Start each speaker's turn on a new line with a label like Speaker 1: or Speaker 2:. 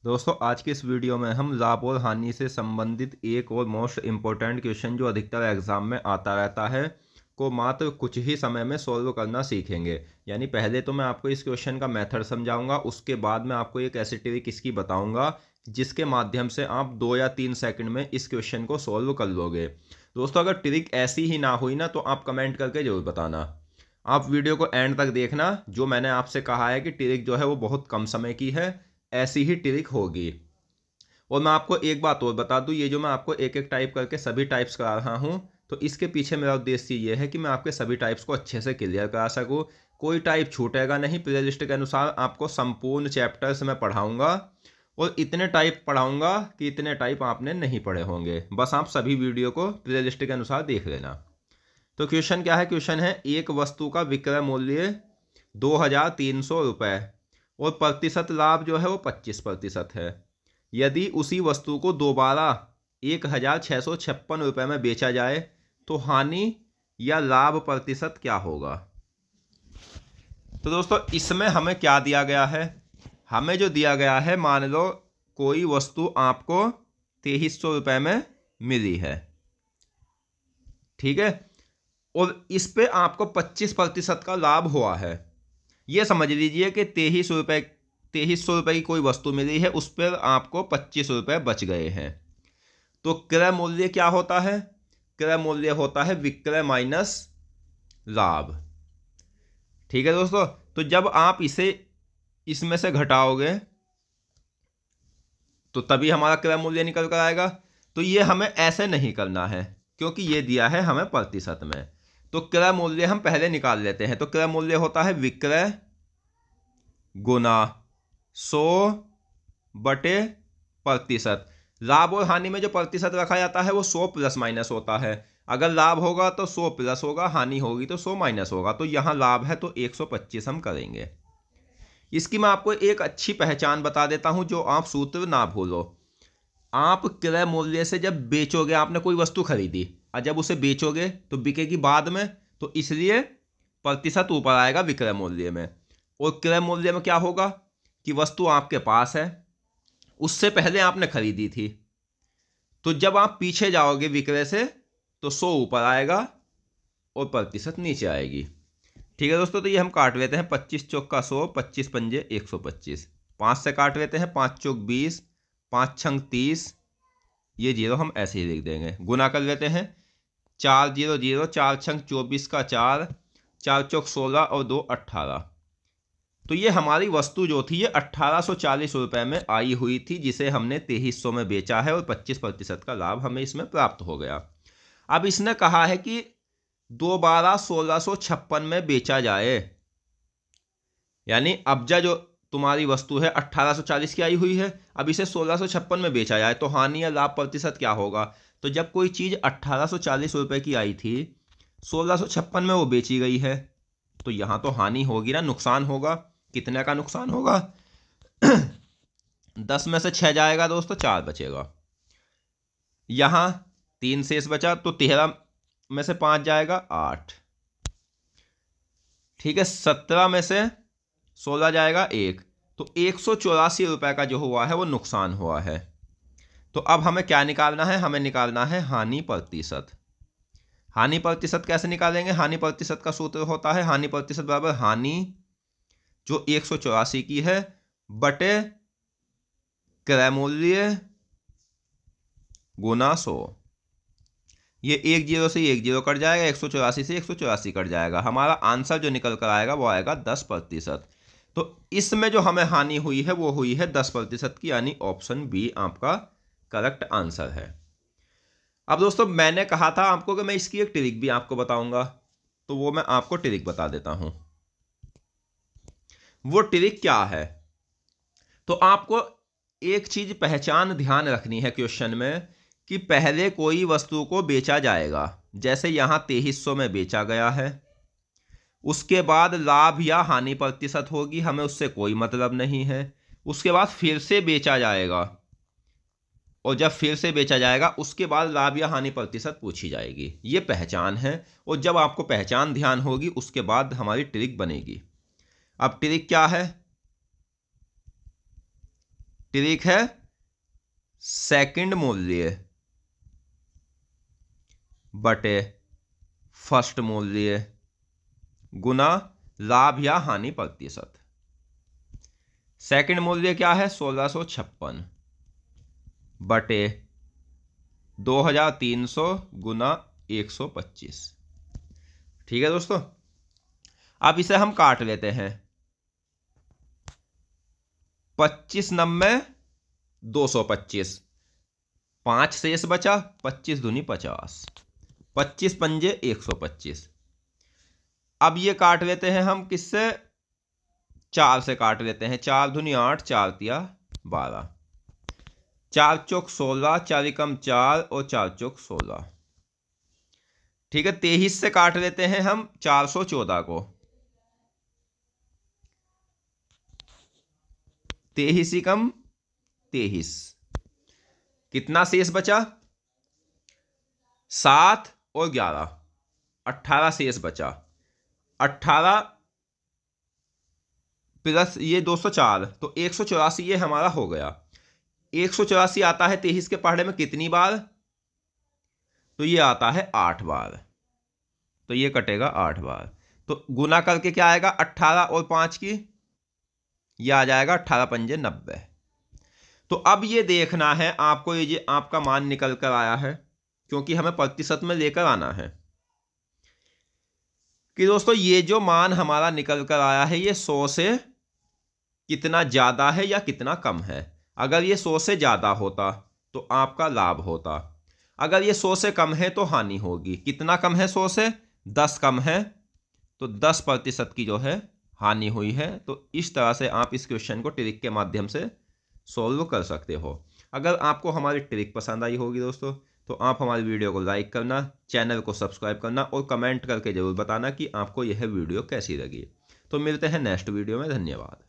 Speaker 1: दोस्तों आज की इस वीडियो में हम लाभ और हानि से संबंधित एक और मोस्ट इम्पोर्टेंट क्वेश्चन जो अधिकतर एग्जाम में आता रहता है को मात्र कुछ ही समय में सॉल्व करना सीखेंगे। यानी पहले तो मैं आपको इस क्वेश्चन का मेथड समझाऊंगा, उसके बाद मैं आपको एक ऐसी ट्रिक इसकी बताऊंगा जिसके माध्यम से आप 2 या 3 सेकंड में इस क्वेश्चन को सॉल्व कर लोगे। दोस्तों अगर ट्रिक ऐसी ही ना हुई ना तो आप कमेंट करके जरूर बताना। आप वीडियो को एंड तक देखना। जो मैंने आपसे कहा है कि ट्रिक जो है वो बहुत कम समय की है, ऐसी ही ट्रिक होगी। और मैं आपको एक बात और बता दूं, ये जो मैं आपको एक एक टाइप करके सभी टाइप्स करा रहा हूं, तो इसके पीछे मेरा उद्देश्य ये है कि मैं आपके सभी टाइप्स को अच्छे से क्लियर करा सकूं। कोई टाइप छूटेगा नहीं। प्लेलिस्ट के अनुसार आपको संपूर्ण चैप्टर्स मैं पढ़ाऊंगा और इतने टाइप पढ़ाऊंगा कि इतने टाइप आपने नहीं पढ़े होंगे। बस आप सभी वीडियो को प्लेलिस्ट के अनुसार देख लेना। तो क्वेश्चन क्या है? क्वेश्चन है एक वस्तु का विक्रय मूल्य 2300 रुपये और प्रतिशत लाभ जो है वो 25% है। यदि उसी वस्तु को दोबारा 1656 रुपये में बेचा जाए तो हानि या लाभ प्रतिशत क्या होगा? तो दोस्तों इसमें हमें क्या दिया गया है? हमें जो दिया गया है, मान लो कोई वस्तु आपको 2300 रुपये में मिली है, ठीक है, और इस पे आपको 25% का लाभ हुआ है। ये समझ लीजिए कि 2300 रुपये की कोई वस्तु मिली है, उस पर आपको 25 रुपये बच गए हैं। तो क्रय मूल्य क्या होता है? क्रय मूल्य होता है विक्रय माइनस लाभ। ठीक है दोस्तों, तो जब आप इसे इसमें से घटाओगे तो तभी हमारा क्रय मूल्य निकल कर आएगा। तो ये हमें ऐसे नहीं करना है क्योंकि ये दिया है हमें प्रतिशत में। तो क्रय मूल्य हम पहले निकाल लेते हैं। तो क्रय मूल्य होता है विक्रय गुना 100/प्रतिशत। लाभ और हानि में जो प्रतिशत रखा जाता है वो 100 प्लस माइनस होता है। अगर लाभ होगा तो 100 प्लस होगा, हानि होगी तो 100 माइनस होगा। तो यहां लाभ है तो 125 हम करेंगे। इसकी मैं आपको एक अच्छी पहचान बता देता हूं जो आप सूत्र ना भूलो। आप क्रय मूल्य से जब बेचोगे, आपने कोई वस्तु खरीदी और जब उसे बेचोगे तो बिकेगी बाद में, तो इसलिए प्रतिशत ऊपर आएगा विक्रय मूल्य में। और क्रय मूल्य में क्या होगा कि वस्तु आपके पास है, उससे पहले आपने खरीदी थी, तो जब आप पीछे जाओगे विक्रय से तो 100 ऊपर आएगा और प्रतिशत नीचे आएगी। ठीक है दोस्तों, तो ये हम काट लेते हैं। 25 चौक का 100, 25 पंजे 125, 5 से काट लेते हैं। 5 चौक 20, 5 छंग 30, ये जीरो हम ऐसे ही लिख देंगे। गुना कर लेते हैं। 4 0 0, 4 छंग 24 का 4, 4 चौक 16 और 2 18। तो ये हमारी वस्तु जो थी ये 1840 रुपये में आई हुई थी, जिसे हमने 2300 में बेचा है और 25% का लाभ हमें इसमें प्राप्त हो गया। अब इसने कहा है कि दोबारा 1656 में बेचा जाए। यानी अब्जा जो तुम्हारी वस्तु है 1840 की आई हुई है, अब इसे 1656 में बेचा जाए तो हानि या लाभ प्रतिशत क्या होगा? तो जब कोई चीज 1840 रुपये की आई थी, 1656 में वो बेची गई है, तो यहां तो हानि होगी ना, नुकसान होगा। कितने का नुकसान होगा? 10 में से 6 जाएगा दोस्तों, 4 बचेगा। यहां 3 शेष बचा, तो 13 में से 5 जाएगा, 8। ठीक है, 17 में से 16 जाएगा, 1। तो 184 रुपये का जो हुआ है वो नुकसान हुआ है। तो अब हमें क्या निकालना है? हमें निकालना है हानि प्रतिशत। हानि प्रतिशत कैसे निकालेंगे? हानि प्रतिशत का सूत्र होता है हानि प्रतिशत बराबर हानि जो 184 की है बटे क्रय मूल्य गुना 100। ये 1 0 से 1 0 कट जाएगा, 184 से 184 कट जाएगा। हमारा आंसर जो निकल कर आएगा वो आएगा 10%। तो इसमें जो हमें हानि हुई है वो हुई है 10% की, यानी ऑप्शन बी आपका करेक्ट आंसर है। अब दोस्तों मैंने कहा था आपको कि मैं इसकी एक ट्रिक भी आपको बताऊंगा, तो वो मैं आपको ट्रिक बता देता हूं। वो ट्रिक क्या है? तो आपको एक चीज पहचान ध्यान रखनी है क्वेश्चन में कि पहले कोई वस्तु को बेचा जाएगा, जैसे यहां 2300 में बेचा गया है, उसके बाद लाभ या हानि प्रतिशत होगी, हमें उससे कोई मतलब नहीं है। उसके बाद फिर से बेचा जाएगा, और जब फिर से बेचा जाएगा उसके बाद लाभ या हानि प्रतिशत पूछी जाएगी। ये पहचान है, और जब आपको पहचान ध्यान होगी उसके बाद हमारी ट्रिक बनेगी। अब ट्रिक क्या है? ट्रिक है सेकंड मूल्य बटे फर्स्ट मूल्य गुना लाभ या हानि प्रतिशत। सेकंड मूल्य क्या है 1656 बटे 2300 गुना 125। ठीक है दोस्तों, अब इसे हम काट लेते हैं। 25 90 225, 5 शेष बचा, 25 दूनी 50, 25 पंजे 125। अब ये काट लेते हैं हम किससे, 4 से काट लेते हैं। 4 दूनी 8, 4 तिया 12, 4 चौक 16, 4 एकम 4 और 4 चौक 16। ठीक है, 23 से काट लेते हैं हम 414 को। 23 एकम 23, कितना शेष बचा, 7 और 11, 18 शेष बचा। 18 प्लस ये 204 तो 184 ये हमारा हो गया। 184 आता है 23 के पहाड़े में कितनी बार, तो ये आता है 8 बार, तो ये कटेगा 8 बार। तो गुना करके क्या आएगा 18 और 5 की, ये आ जाएगा 18 पंजे 90। तो अब ये देखना है आपको, ये आपका मान निकल कर आया है क्योंकि हमें प्रतिशत में लेकर आना है कि दोस्तों ये जो मान हमारा निकल कर आया है ये 100 से कितना ज्यादा है या कितना कम है। अगर ये 100 से ज्यादा होता तो आपका लाभ होता, अगर ये 100 से कम है तो हानि होगी। कितना कम है 100 से, 10 कम है, तो 10% की जो है हानि हुई है। तो इस तरह से आप इस क्वेश्चन को ट्रिक के माध्यम से सॉल्व कर सकते हो। अगर आपको हमारी ट्रिक पसंद आई होगी दोस्तों तो आप हमारी वीडियो को लाइक करना, चैनल को सब्सक्राइब करना और कमेंट करके जरूर बताना कि आपको यह वीडियो कैसी लगी। तो मिलते हैं नेक्स्ट वीडियो में, धन्यवाद।